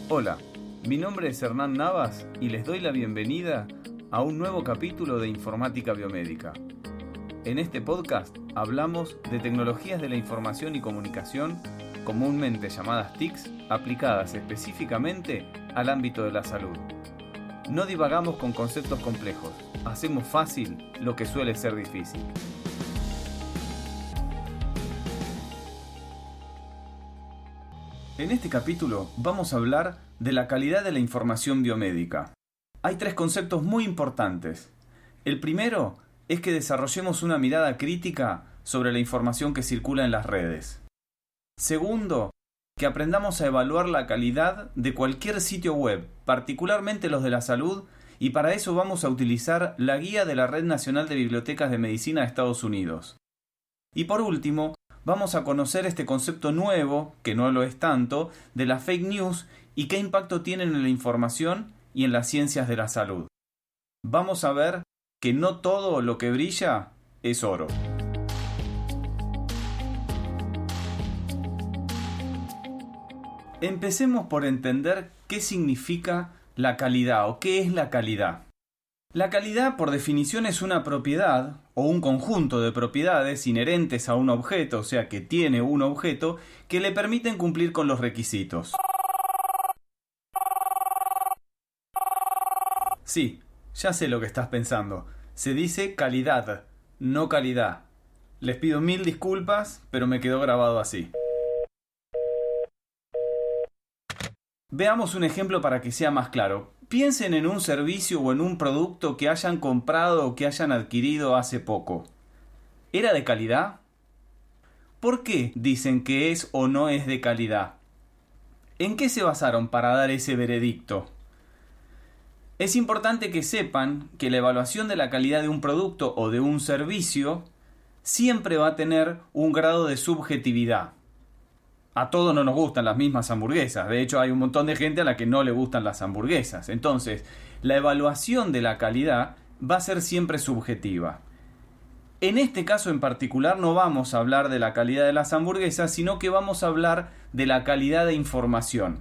Hola, mi nombre es Hernán Navas y les doy la bienvenida a un nuevo capítulo de Informática Biomédica. En este podcast hablamos de tecnologías de la información y comunicación, comúnmente llamadas TICs, aplicadas específicamente al ámbito de la salud. No divagamos con conceptos complejos, hacemos fácil lo que suele ser difícil. En este capítulo vamos a hablar de la calidad de la información biomédica. Hay tres conceptos muy importantes. El primero es que desarrollemos una mirada crítica sobre la información que circula en las redes. Segundo, que aprendamos a evaluar la calidad de cualquier sitio web, particularmente los de la salud, y para eso vamos a utilizar la guía de la Red Nacional de Bibliotecas de Medicina de Estados Unidos. Y por último, vamos a conocer este concepto nuevo, que no lo es tanto, de las fake news y qué impacto tienen en la información y en las ciencias de la salud. Vamos a ver que no todo lo que brilla es oro. Empecemos por entender qué significa la calidad o qué es la calidad. La calidad, por definición, es una propiedad o un conjunto de propiedades inherentes a un objeto, o sea, que tiene un objeto, que le permiten cumplir con los requisitos. Sí, ya sé lo que estás pensando. Se dice calidad, no calidad. Les pido mil disculpas, pero me quedó grabado así. Veamos un ejemplo para que sea más claro. Piensen en un servicio o en un producto que hayan comprado o que hayan adquirido hace poco. ¿Era de calidad? ¿Por qué dicen que es o no es de calidad? ¿En qué se basaron para dar ese veredicto? Es importante que sepan que la evaluación de la calidad de un producto o de un servicio siempre va a tener un grado de subjetividad. A todos no nos gustan las mismas hamburguesas. De hecho, hay un montón de gente a la que no le gustan las hamburguesas. Entonces, la evaluación de la calidad va a ser siempre subjetiva. En este caso en particular no vamos a hablar de la calidad de las hamburguesas, sino que vamos a hablar de la calidad de información.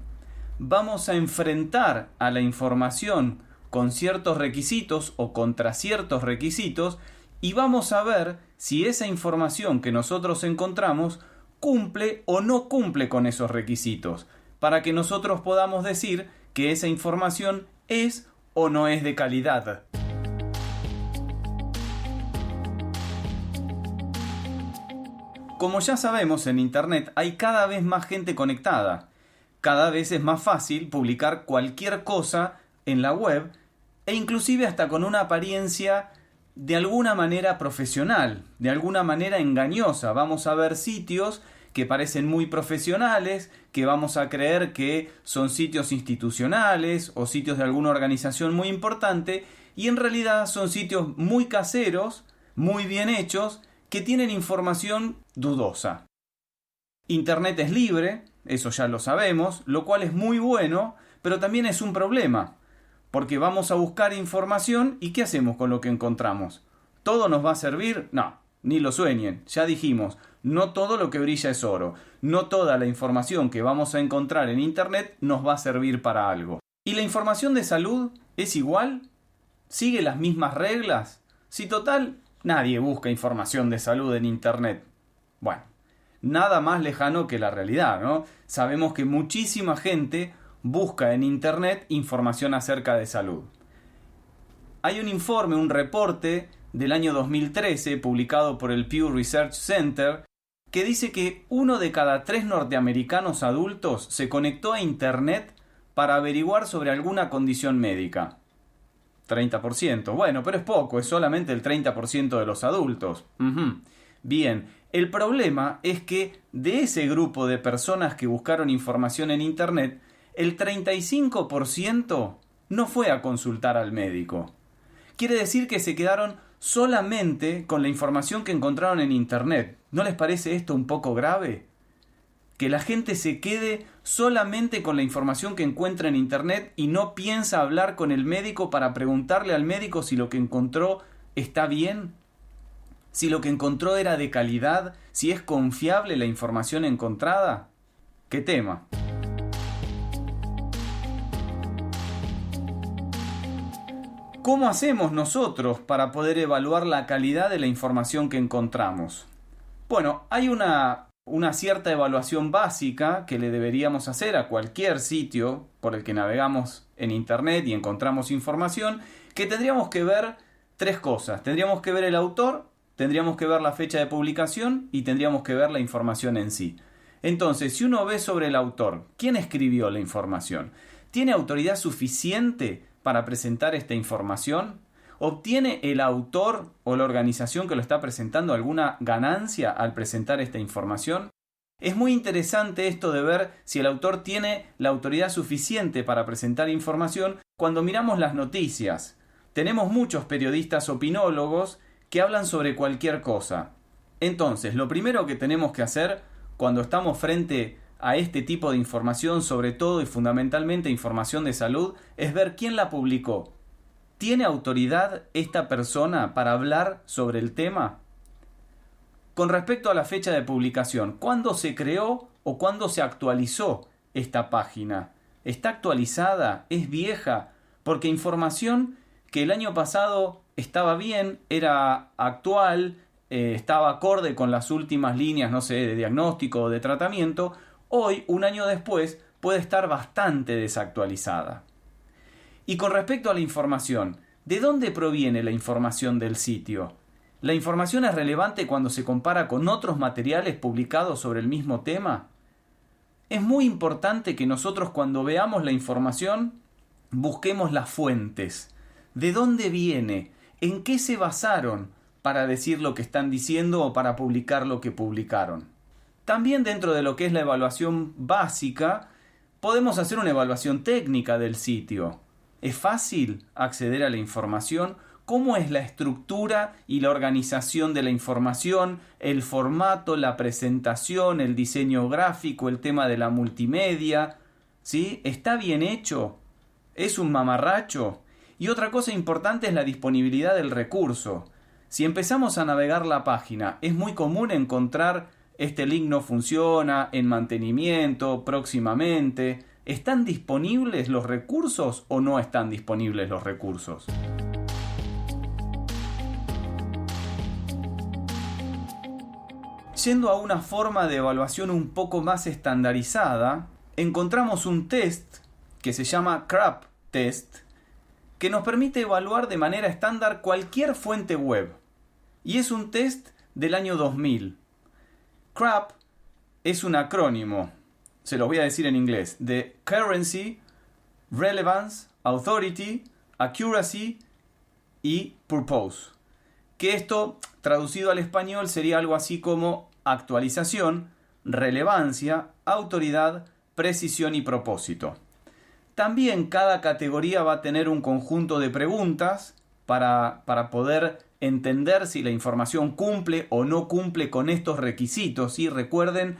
Vamos a enfrentar a la información con ciertos requisitos o contra ciertos requisitos y vamos a ver si esa información que nosotros encontramos cumple o no cumple con esos requisitos, para que nosotros podamos decir que esa información es o no es de calidad. Como ya sabemos, en Internet hay cada vez más gente conectada. Cada vez es más fácil publicar cualquier cosa en la web e inclusive hasta con una apariencia de alguna manera profesional, de alguna manera engañosa. Vamos a ver sitios que parecen muy profesionales, que vamos a creer que son sitios institucionales o sitios de alguna organización muy importante, y en realidad son sitios muy caseros, muy bien hechos, que tienen información dudosa. Internet es libre, eso ya lo sabemos, lo cual es muy bueno, pero también es un problema, porque vamos a buscar información y ¿qué hacemos con lo que encontramos? ¿Todo nos va a servir? No. Ni lo sueñen, ya dijimos, no todo lo que brilla es oro, no toda la información que vamos a encontrar en Internet nos va a servir para algo. ¿Y la información de salud es igual? ¿Sigue las mismas reglas? Si total, nadie busca información de salud en Internet. Bueno, nada más lejano que la realidad, ¿no? Sabemos que muchísima gente busca en Internet información acerca de salud. Hay un informe, un reporte del año 2013, publicado por el Pew Research Center, que dice que 1 de cada 3 norteamericanos adultos se conectó a Internet para averiguar sobre alguna condición médica. 30%. Bueno, pero es poco, es solamente el 30% de los adultos. Bien, el problema es que de ese grupo de personas que buscaron información en Internet, el 35% no fue a consultar al médico. Quiere decir que se quedaron solamente con la información que encontraron en Internet. ¿No les parece esto un poco grave? Que la gente se quede solamente con la información que encuentra en Internet y no piensa hablar con el médico para preguntarle al médico si lo que encontró está bien, si lo que encontró era de calidad, si es confiable la información encontrada. ¿Qué tema? ¿Cómo hacemos nosotros para poder evaluar la calidad de la información que encontramos? Bueno, hay una cierta evaluación básica que le deberíamos hacer a cualquier sitio por el que navegamos en Internet y encontramos información, que tendríamos que ver tres cosas. Tendríamos que ver el autor, tendríamos que ver la fecha de publicación y tendríamos que ver la información en sí. Entonces, si uno ve sobre el autor, ¿quién escribió la información? ¿Tiene autoridad suficiente para presentar esta información? ¿Obtiene el autor o la organización que lo está presentando alguna ganancia al presentar esta información? Es muy interesante esto de ver si el autor tiene la autoridad suficiente para presentar información cuando miramos las noticias. Tenemos muchos periodistas opinólogos que hablan sobre cualquier cosa. Entonces, lo primero que tenemos que hacer cuando estamos frente a este tipo de información, sobre todo y fundamentalmente información de salud, es ver quién la publicó. ¿Tiene autoridad esta persona para hablar sobre el tema? Con respecto a la fecha de publicación, ¿cuándo se creó o cuándo se actualizó esta página? ¿Está actualizada? ¿Es vieja? Porque información que el año pasado estaba bien, era actual, estaba acorde con las últimas líneas, no sé, de diagnóstico o de tratamiento, hoy, un año después, puede estar bastante desactualizada. Y con respecto a la información, ¿de dónde proviene la información del sitio? ¿La información es relevante cuando se compara con otros materiales publicados sobre el mismo tema? Es muy importante que nosotros cuando veamos la información busquemos las fuentes. ¿De dónde viene? ¿En qué se basaron para decir lo que están diciendo o para publicar lo que publicaron? También dentro de lo que es la evaluación básica, podemos hacer una evaluación técnica del sitio. ¿Es fácil acceder a la información? ¿Cómo es la estructura y la organización de la información, el formato, la presentación, el diseño gráfico, el tema de la multimedia? ¿Sí? ¿Está bien hecho? ¿Es un mamarracho? Y otra cosa importante es la disponibilidad del recurso. Si empezamos a navegar la página, es muy común encontrar este link no funciona, en mantenimiento, próximamente. ¿Están disponibles los recursos o no están disponibles los recursos? Yendo a una forma de evaluación un poco más estandarizada, encontramos un test que se llama CRAP Test, que nos permite evaluar de manera estándar cualquier fuente web. Y es un test del año 2000. CRAP es un acrónimo, se los voy a decir en inglés, de Currency, Relevance, Authority, Accuracy y Purpose. Que esto, traducido al español, sería algo así como actualización, relevancia, autoridad, precisión y propósito. También cada categoría va a tener un conjunto de preguntas para poder entender si la información cumple o no cumple con estos requisitos. Y recuerden,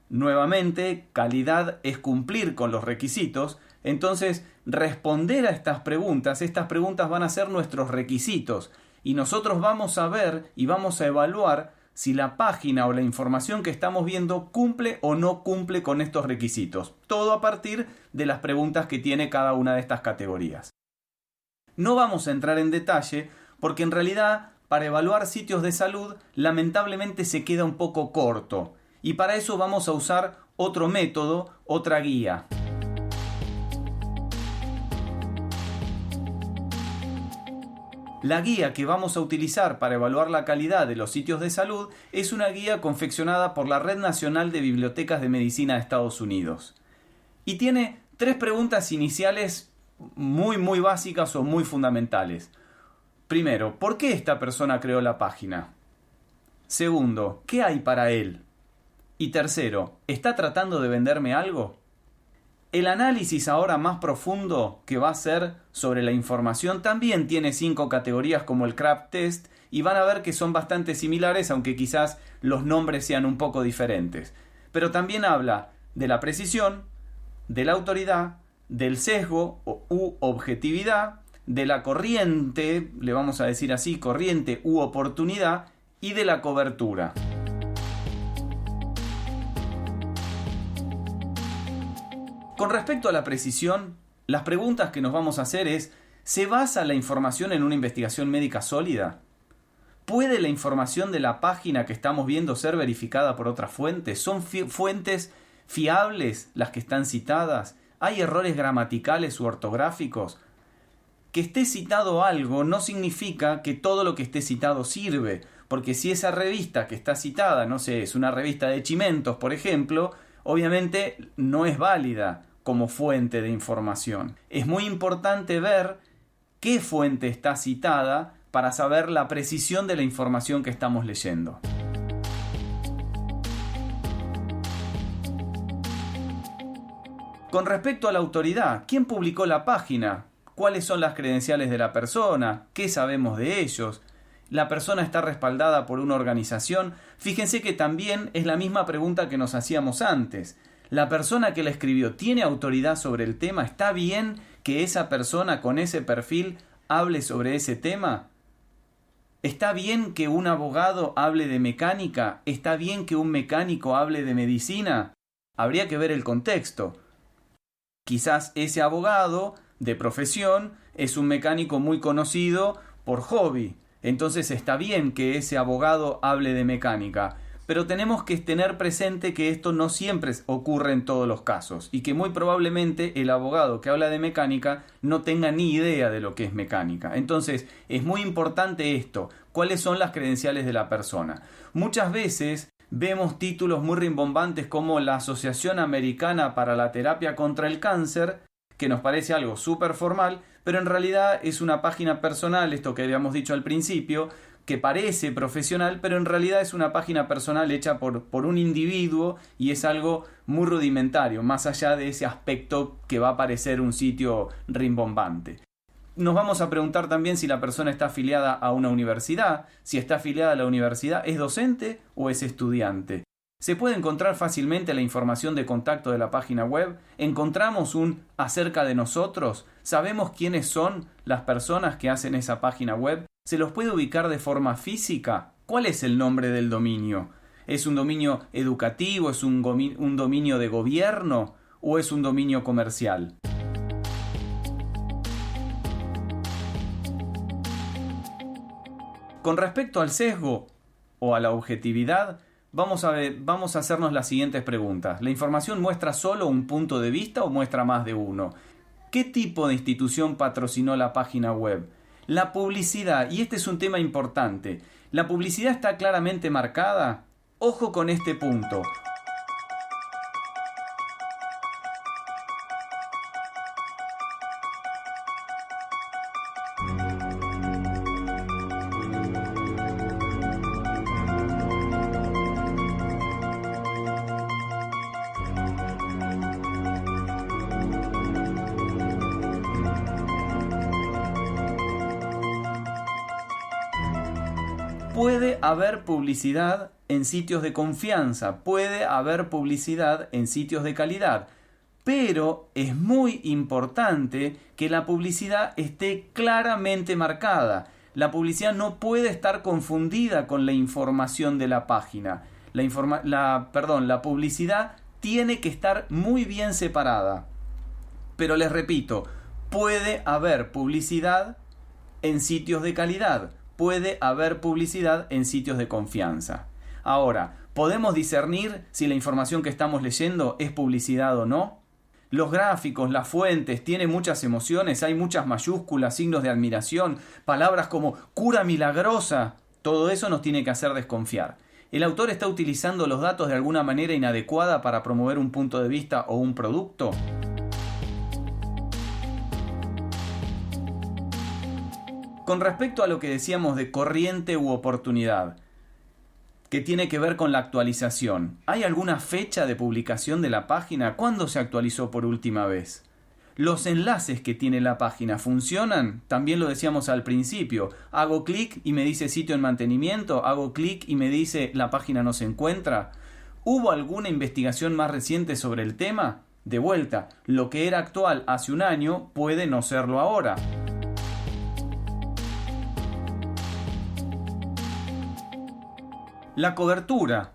nuevamente, calidad es cumplir con los requisitos. Entonces, responder a estas preguntas van a ser nuestros requisitos. Y nosotros vamos a ver y vamos a evaluar si la página o la información que estamos viendo cumple o no cumple con estos requisitos. Todo a partir de las preguntas que tiene cada una de estas categorías. No vamos a entrar en detalle porque en realidad para evaluar sitios de salud lamentablemente se queda un poco corto. Y para eso vamos a usar otro método, otra guía. La guía que vamos a utilizar para evaluar la calidad de los sitios de salud es una guía confeccionada por la Red Nacional de Bibliotecas de Medicina de Estados Unidos. Y tiene 3 preguntas iniciales muy básicas o muy fundamentales. Primero, ¿por qué esta persona creó la página? Segundo, ¿qué hay para él? Y tercero, ¿está tratando de venderme algo? El análisis ahora más profundo que va a ser sobre la información también tiene 5 categorías como el CRAP Test y van a ver que son bastante similares, aunque quizás los nombres sean un poco diferentes. Pero también habla de la precisión, de la autoridad, del sesgo u objetividad, de la corriente, le vamos a decir así, corriente u oportunidad, y de la cobertura. Con respecto a la precisión, las preguntas que nos vamos a hacer es ¿Se basa la información en una investigación médica sólida? ¿Puede la información de la página que estamos viendo ser verificada por otras fuentes? ¿Son fuentes fiables las que están citadas? ¿Hay errores gramaticales u ortográficos? Que esté citado algo no significa que todo lo que esté citado sirve, porque si esa revista que está citada, no sé, es una revista de chimentos, por ejemplo, obviamente no es válida como fuente de información. Es muy importante ver qué fuente está citada para saber la precisión de la información que estamos leyendo. Con respecto a la autoridad, ¿quién publicó la página? ¿Cuáles son las credenciales de la persona? ¿Qué sabemos de ellos? ¿La persona está respaldada por una organización? Fíjense que también es la misma pregunta que nos hacíamos antes. ¿La persona que la escribió tiene autoridad sobre el tema? ¿Está bien que esa persona con ese perfil hable sobre ese tema? ¿Está bien que un abogado hable de mecánica? ¿Está bien que un mecánico hable de medicina? Habría que ver el contexto. Quizás ese abogado de profesión es un mecánico muy conocido por hobby. Entonces está bien que ese abogado hable de mecánica. Pero tenemos que tener presente que esto no siempre ocurre en todos los casos y que muy probablemente el abogado que habla de mecánica no tenga ni idea de lo que es mecánica. Entonces es muy importante esto, cuáles son las credenciales de la persona. Muchas veces vemos títulos muy rimbombantes como la Asociación Americana para la Terapia contra el Cáncer, que nos parece algo súper formal, pero en realidad es una página personal, esto que habíamos dicho al principio, que parece profesional, pero en realidad es una página personal hecha por un individuo y es algo muy rudimentario, más allá de ese aspecto que va a parecer un sitio rimbombante. Nos vamos a preguntar también si la persona está afiliada a una universidad. Si está afiliada a la universidad, ¿es docente o es estudiante? ¿Se puede encontrar fácilmente la información de contacto de la página web? ¿Encontramos un acerca de nosotros? ¿Sabemos quiénes son las personas que hacen esa página web? ¿Se los puede ubicar de forma física? ¿Cuál es el nombre del dominio? ¿Es un dominio educativo? ¿Es un dominio de gobierno? ¿O es un dominio comercial? Con respecto al sesgo o a la objetividad, vamos a hacernos las siguientes preguntas. ¿La información muestra solo un punto de vista o muestra más de uno? ¿Qué tipo de institución patrocinó la página web? La publicidad, y este es un tema importante, ¿la publicidad está claramente marcada? Ojo con este punto. Puede haber publicidad en sitios de confianza, puede haber publicidad en sitios de calidad, pero es muy importante que la publicidad esté claramente marcada. La publicidad no puede estar confundida con la información de la página. La publicidad tiene que estar muy bien separada. Pero les repito, puede haber publicidad en sitios de calidad. Puede haber publicidad en sitios de confianza. Ahora, ¿podemos discernir si la información que estamos leyendo es publicidad o no? Los gráficos, las fuentes, tienen muchas emociones, hay muchas mayúsculas, signos de admiración, palabras como cura milagrosa. Todo eso nos tiene que hacer desconfiar. ¿El autor está utilizando los datos de alguna manera inadecuada para promover un punto de vista o un producto? Con respecto a lo que decíamos de corriente u oportunidad, que tiene que ver con la actualización, ¿hay alguna fecha de publicación de la página? ¿Cuándo se actualizó por última vez? ¿Los enlaces que tiene la página funcionan? También lo decíamos al principio. Hago clic y me dice sitio en mantenimiento, hago clic y me dice la página no se encuentra. ¿Hubo alguna investigación más reciente sobre el tema? De vuelta, lo que era actual hace un año puede no serlo ahora. La cobertura.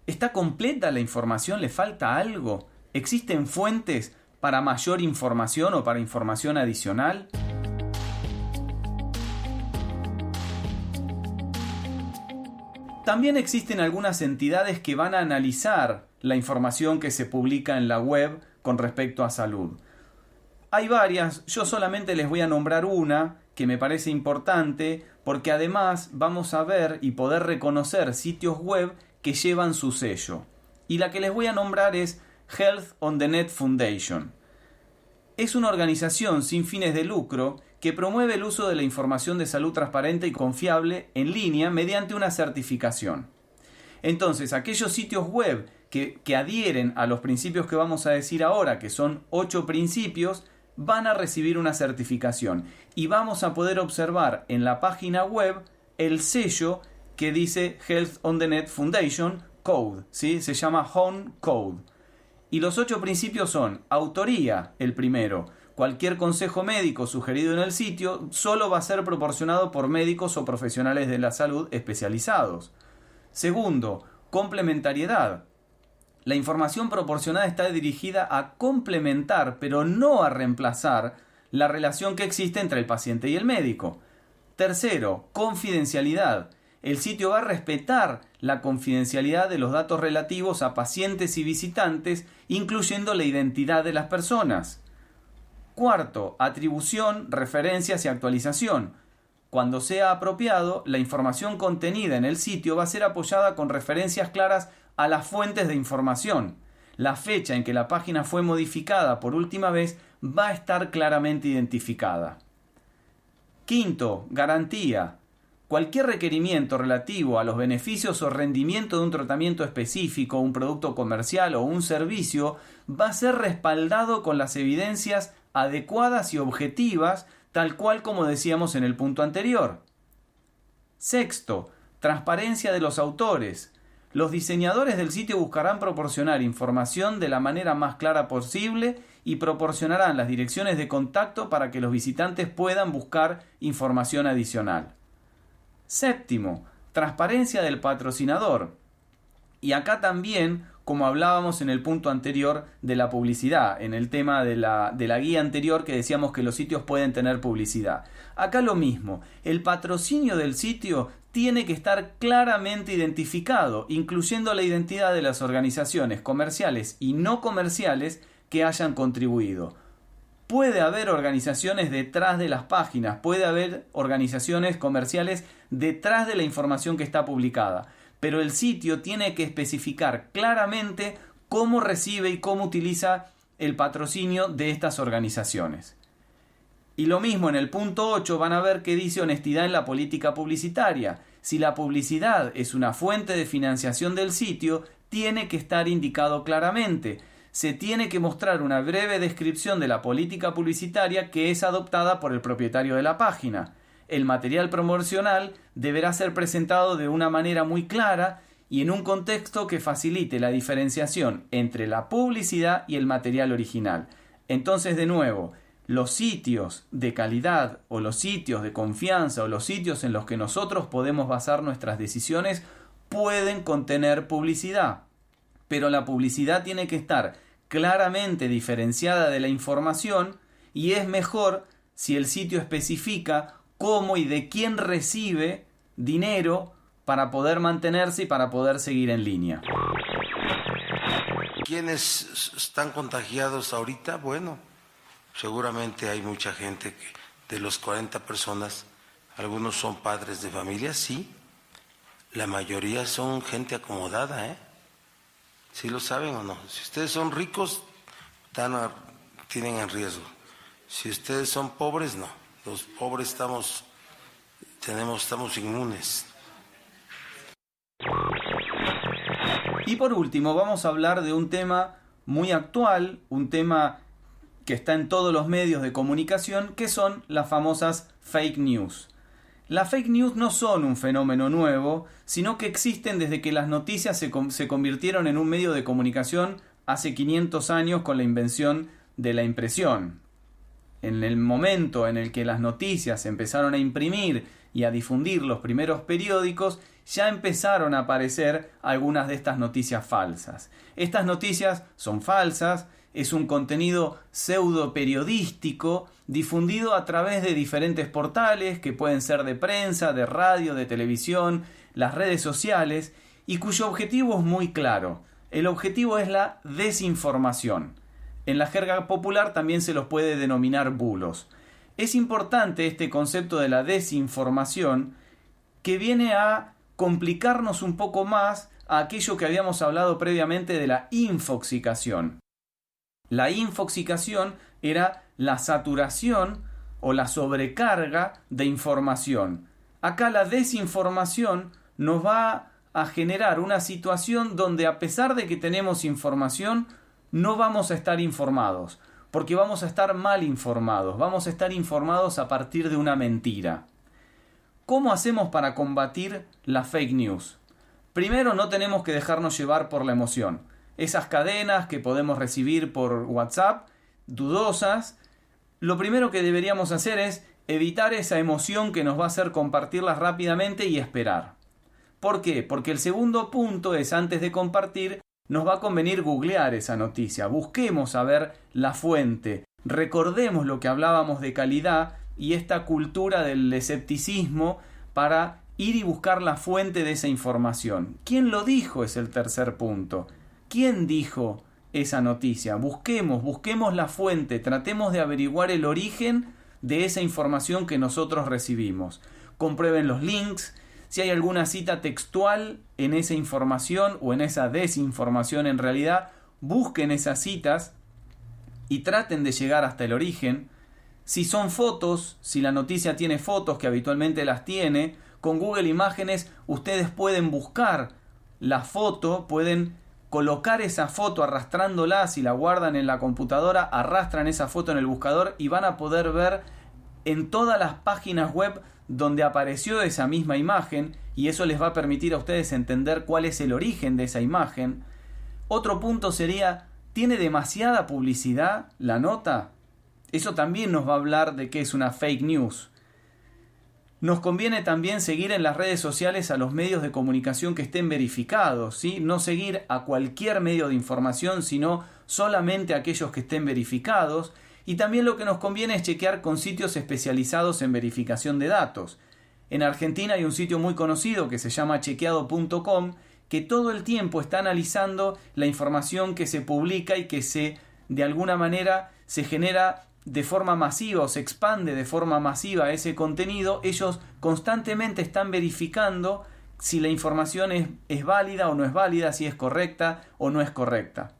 ¿Está completa la información? ¿Le falta algo? ¿Existen fuentes para mayor información o para información adicional? También existen algunas entidades que van a analizar la información que se publica en la web con respecto a salud. Hay varias, yo solamente les voy a nombrar una que me parece importante porque además vamos a ver y poder reconocer sitios web que llevan su sello. Y la que les voy a nombrar es Health on the Net Foundation. Es una organización sin fines de lucro que promueve el uso de la información de salud transparente y confiable en línea mediante una certificación. Entonces, aquellos sitios web que adhieren a los principios que vamos a decir ahora, que son 8 principios, van a recibir una certificación y vamos a poder observar en la página web el sello que dice Health on the Net Foundation Code, ¿sí? Se llama Home Code. Y los 8 principios son: autoría, el primero. Cualquier consejo médico sugerido en el sitio solo va a ser proporcionado por médicos o profesionales de la salud especializados. Segundo, complementariedad. La información proporcionada está dirigida a complementar, pero no a reemplazar, la relación que existe entre el paciente y el médico. Tercero, confidencialidad. El sitio va a respetar la confidencialidad de los datos relativos a pacientes y visitantes, incluyendo la identidad de las personas. Cuarto, atribución, referencias y actualización. Cuando sea apropiado, la información contenida en el sitio va a ser apoyada con referencias claras a las fuentes de información. La fecha en que la página fue modificada por última vez va a estar claramente identificada. Quinto, garantía. Cualquier requerimiento relativo a los beneficios o rendimiento de un tratamiento específico, un producto comercial o un servicio va a ser respaldado con las evidencias adecuadas y objetivas, tal cual como decíamos en el punto anterior. Sexto, transparencia de los autores. Los diseñadores del sitio buscarán proporcionar información de la manera más clara posible y proporcionarán las direcciones de contacto para que los visitantes puedan buscar información adicional. Séptimo, transparencia del patrocinador. Y acá también, como hablábamos en el punto anterior de la publicidad, en el tema de la guía anterior que decíamos que los sitios pueden tener publicidad. Acá lo mismo, el patrocinio del sitio tiene que estar claramente identificado, incluyendo la identidad de las organizaciones comerciales y no comerciales que hayan contribuido. Puede haber organizaciones detrás de las páginas, puede haber organizaciones comerciales detrás de la información que está publicada, pero el sitio tiene que especificar claramente cómo recibe y cómo utiliza el patrocinio de estas organizaciones. Y lo mismo en el punto 8 van a ver que dice honestidad en la política publicitaria. Si la publicidad es una fuente de financiación del sitio, tiene que estar indicado claramente. Se tiene que mostrar una breve descripción de la política publicitaria que es adoptada por el propietario de la página. El material promocional deberá ser presentado de una manera muy clara y en un contexto que facilite la diferenciación entre la publicidad y el material original. Entonces, de nuevo, los sitios de calidad o los sitios de confianza o los sitios en los que nosotros podemos basar nuestras decisiones pueden contener publicidad. Pero la publicidad tiene que estar claramente diferenciada de la información y es mejor si el sitio especifica cómo y de quién recibe dinero para poder mantenerse y para poder seguir en línea. ¿Quiénes están contagiados ahorita? Bueno, seguramente hay mucha gente que de los 40 personas, algunos son padres de familia, sí. La mayoría son gente acomodada, ¿eh? ¿Sí lo saben o no? Si ustedes son ricos, tienen en riesgo. Si ustedes son pobres, no. Los pobres estamos inmunes. Y por último, vamos a hablar de un tema muy actual, un tema que está en todos los medios de comunicación, que son las famosas fake news. Las fake news no son un fenómeno nuevo, sino que existen desde que las noticias se convirtieron en un medio de comunicación hace 500 años con la invención de la impresión. En el momento en el que las noticias se empezaron a imprimir y a difundir los primeros periódicos, ya empezaron a aparecer algunas de estas noticias falsas. Estas noticias son falsas, es un contenido pseudo periodístico difundido a través de diferentes portales que pueden ser de prensa, de radio, de televisión, las redes sociales y cuyo objetivo es muy claro. El objetivo es la desinformación. En la jerga popular también se los puede denominar bulos. Es importante este concepto de la desinformación que viene a complicarnos un poco más a aquello que habíamos hablado previamente de la infoxicación. La infoxicación era la saturación o la sobrecarga de información. Acá la desinformación nos va a generar una situación donde, a pesar de que tenemos información, no vamos a estar informados, porque vamos a estar mal informados, vamos a estar informados a partir de una mentira. ¿Cómo hacemos para combatir la fake news? Primero, no tenemos que dejarnos llevar por la emoción. Esas cadenas que podemos recibir por WhatsApp, dudosas, lo primero que deberíamos hacer es evitar esa emoción que nos va a hacer compartirlas rápidamente y esperar. ¿Por qué? Porque el segundo punto es, antes de compartir, nos va a convenir googlear esa noticia. Busquemos a ver la fuente. Recordemos lo que hablábamos de calidad y esta cultura del escepticismo para ir y buscar la fuente de esa información. ¿Quién lo dijo? Es el tercer punto. ¿Quién dijo esa noticia? Busquemos la fuente, tratemos de averiguar el origen de esa información que nosotros recibimos. Comprueben los links, si hay alguna cita textual en esa información o en esa desinformación en realidad, busquen esas citas y traten de llegar hasta el origen. Si son fotos, si la noticia tiene fotos, que habitualmente las tiene, con Google Imágenes ustedes pueden buscar la foto, pueden colocar esa foto arrastrándola, si la guardan en la computadora, arrastran esa foto en el buscador y van a poder ver en todas las páginas web donde apareció esa misma imagen, y eso les va a permitir a ustedes entender cuál es el origen de esa imagen. Otro punto sería, ¿tiene demasiada publicidad la nota? Eso también nos va a hablar de qué es una fake news. Nos conviene también seguir en las redes sociales a los medios de comunicación que estén verificados, ¿sí? No seguir a cualquier medio de información, sino solamente aquellos que estén verificados. Y también lo que nos conviene es chequear con sitios especializados en verificación de datos. En Argentina hay un sitio muy conocido que se llama chequeado.com, que todo el tiempo está analizando la información que se publica y que de alguna manera se genera de forma masiva o se expande de forma masiva ese contenido. Ellos constantemente están verificando si la información es válida o no es válida, si es correcta o no es correcta.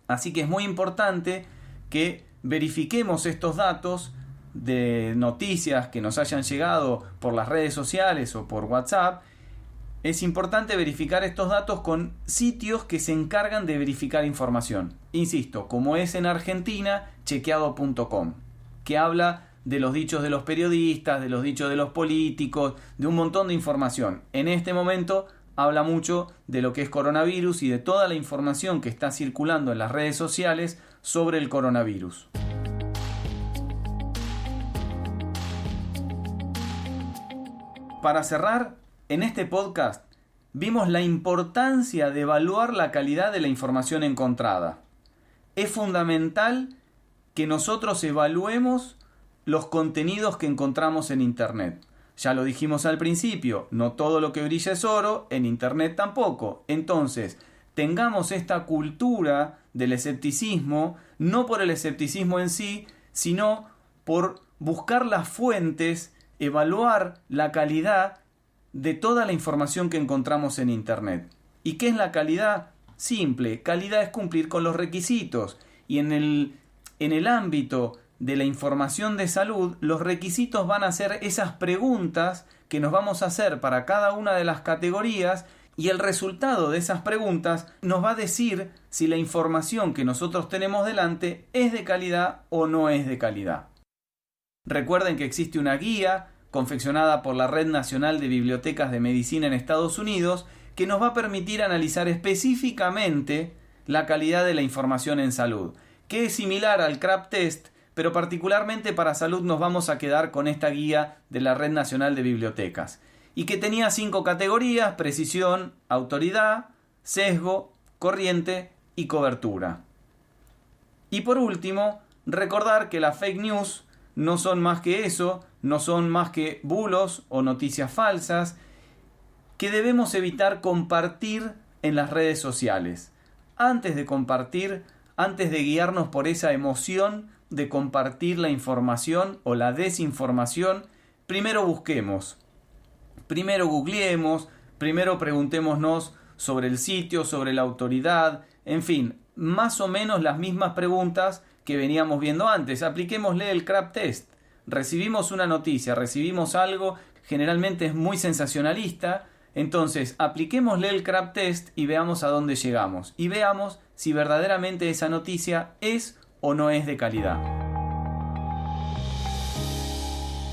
Así que es muy importante que verifiquemos estos datos de noticias que nos hayan llegado por las redes sociales o por WhatsApp. Es importante verificar estos datos con sitios que se encargan de verificar información. Insisto, como es en Argentina, chequeado.com, que habla de los dichos de los periodistas, de los dichos de los políticos, de un montón de información. En este momento habla mucho de lo que es coronavirus y de toda la información que está circulando en las redes sociales sobre el coronavirus. Para cerrar, en este podcast vimos la importancia de evaluar la calidad de la información encontrada. Es fundamental que nosotros evaluemos los contenidos que encontramos en Internet. Ya lo dijimos al principio, no todo lo que brilla es oro, en Internet tampoco. Entonces, tengamos esta cultura del escepticismo, no por el escepticismo en sí, sino por buscar las fuentes, evaluar la calidad de toda la información que encontramos en Internet. ¿Y qué es la calidad? Simple, calidad es cumplir con los requisitos. Y en el ámbito de la información de salud, los requisitos van a ser esas preguntas que nos vamos a hacer para cada una de las categorías, y el resultado de esas preguntas nos va a decir si la información que nosotros tenemos delante es de calidad o no es de calidad. Recuerden que existe una guía confeccionada por la Red Nacional de Bibliotecas de Medicina en Estados Unidos que nos va a permitir analizar específicamente la calidad de la información en salud, que es similar al CRAP Test, pero particularmente para salud nos vamos a quedar con esta guía de la Red Nacional de Bibliotecas, y que tenía 5 categorías: precisión, autoridad, sesgo, corriente y cobertura. Y por último, recordar que las fake news no son más que eso, no son más que bulos o noticias falsas que debemos evitar compartir en las redes sociales. Antes de compartir, antes de guiarnos por esa emoción de compartir la información o la desinformación, primero busquemos, primero googleemos, primero preguntémonos sobre el sitio, sobre la autoridad, en fin, más o menos las mismas preguntas que veníamos viendo antes. Apliquémosle el crab test. Recibimos una noticia, recibimos algo, generalmente es muy sensacionalista, entonces apliquémosle el crab test y veamos a dónde llegamos. Y veamos si verdaderamente esa noticia es o no es de calidad.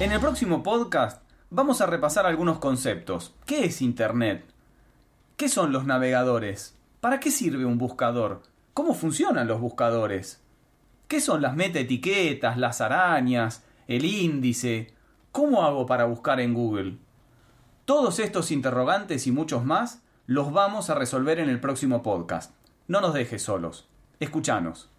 En el próximo podcast vamos a repasar algunos conceptos. ¿Qué es Internet? ¿Qué son los navegadores? ¿Para qué sirve un buscador? ¿Cómo funcionan los buscadores? ¿Qué son las metaetiquetas, las arañas, el índice? ¿Cómo hago para buscar en Google? Todos estos interrogantes y muchos más los vamos a resolver en el próximo podcast. No nos dejes solos. Escuchanos.